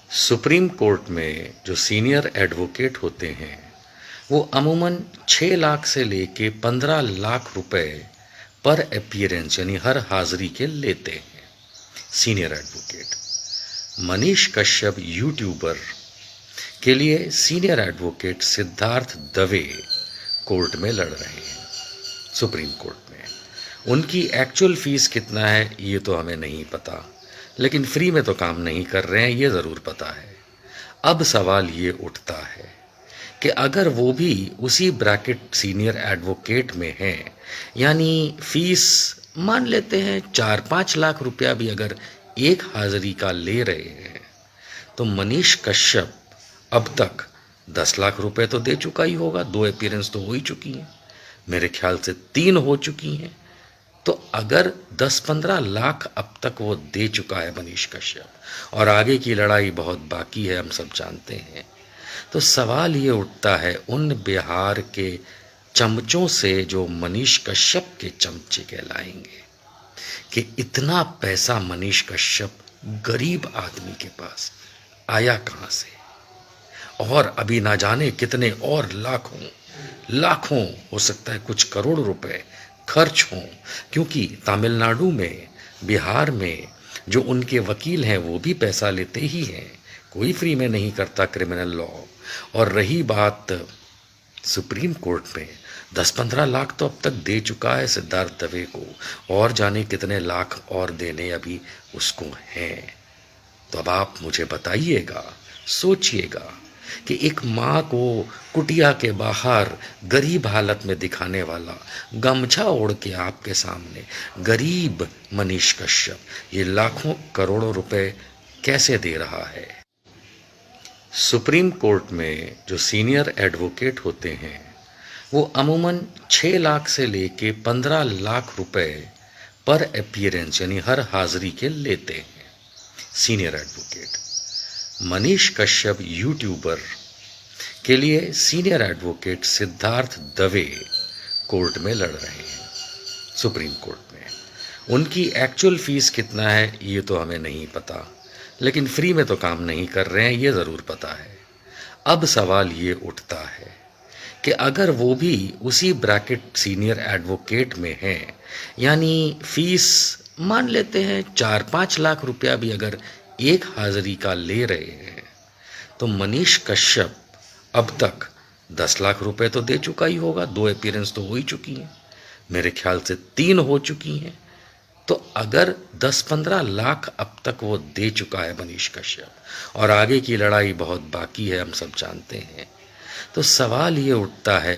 Supreme court में जो senior advocate होते हैं वो अमूमन 6 लाख से लेके 15 लाख रुपए पर अपीयरेंस यानी हर हाजिरी के लेते हैं। Senior advocate Manish Kashyap YouTuber के लिए senior advocate Siddharth Dave court में लड़ रहे हैं, सुप्रीम कोर्ट में। उनकी एक्चुअल फीस कितना है ये तो हमें नहीं पता, लेकिन फ्री में तो काम नहीं कर रहे हैं ये ज़रूर पता है। अब सवाल ये उठता है कि अगर वो भी उसी ब्रैकेट सीनियर एडवोकेट में हैं, यानी फीस मान लेते हैं 4-5 लाख रुपया भी अगर एक हाजिरी का ले रहे हैं, तो मनीष कश्यप अब तक 10 लाख रुपए तो दे चुका ही होगा। 2 अपीयरेंस तो हो ही चुकी हैं, मेरे ख्याल से 3 हो चुकी हैं। तो अगर 10-15 लाख अब तक वो दे चुका है मनीष कश्यप, और आगे की लड़ाई बहुत बाकी है, हम सब जानते हैं, तो सवाल ये उठता है उन बिहार के चमचों से जो मनीष कश्यप के चमचे कहलाएंगे कि इतना पैसा मनीष कश्यप गरीब आदमी के पास आया कहाँ से, और अभी ना जाने कितने और लाखों हो सकता है कुछ करोड़ रुपए खर्च हों, क्योंकि तमिलनाडु में, बिहार में जो उनके वकील हैं वो भी पैसा लेते ही हैं, कोई फ्री में नहीं करता क्रिमिनल लॉ। और रही बात सुप्रीम कोर्ट में, 10-15 लाख तो अब तक दे चुका है सिद्धार्थ दवे को, और जाने कितने लाख और देने अभी उसको हैं। तो अब आप मुझे बताइएगा, सोचिएगा कि एक माँ को कुटिया के बाहर गरीब हालत में दिखाने वाला गमछा ओढ़ के आपके सामने गरीब मनीष कश्यप ये लाखों करोड़ों रुपए कैसे दे रहा है। सुप्रीम कोर्ट में जो सीनियर एडवोकेट होते हैं वो अमूमन 6 लाख से लेके 15 लाख रुपए पर अपीयरेंस यानी हर हाजिरी के लेते हैं। Senior advocate Manish Kashyap YouTuber के लिए senior advocate Siddharth Dave court में लड़ रहे हैं, सुप्रीम कोर्ट में। उनकी एक्चुअल फीस कितना है ये तो हमें नहीं पता, लेकिन फ्री में तो काम नहीं कर रहे हैं ये ज़रूर पता है। अब सवाल ये उठता है कि अगर वो भी उसी ब्रैकेट सीनियर एडवोकेट में हैं, यानी फीस मान लेते हैं 4-5 लाख रुपया भी अगर एक हाजिरी का ले रहे हैं, तो मनीष कश्यप अब तक 10 लाख रुपए तो दे चुका ही होगा। 2 अपीयरेंस तो हो ही चुकी हैं, मेरे ख्याल से 3 हो चुकी हैं। तो अगर 10-15 लाख अब तक वो दे चुका है मनीष कश्यप, और आगे की लड़ाई बहुत बाकी है, हम सब जानते हैं, तो सवाल ये उठता है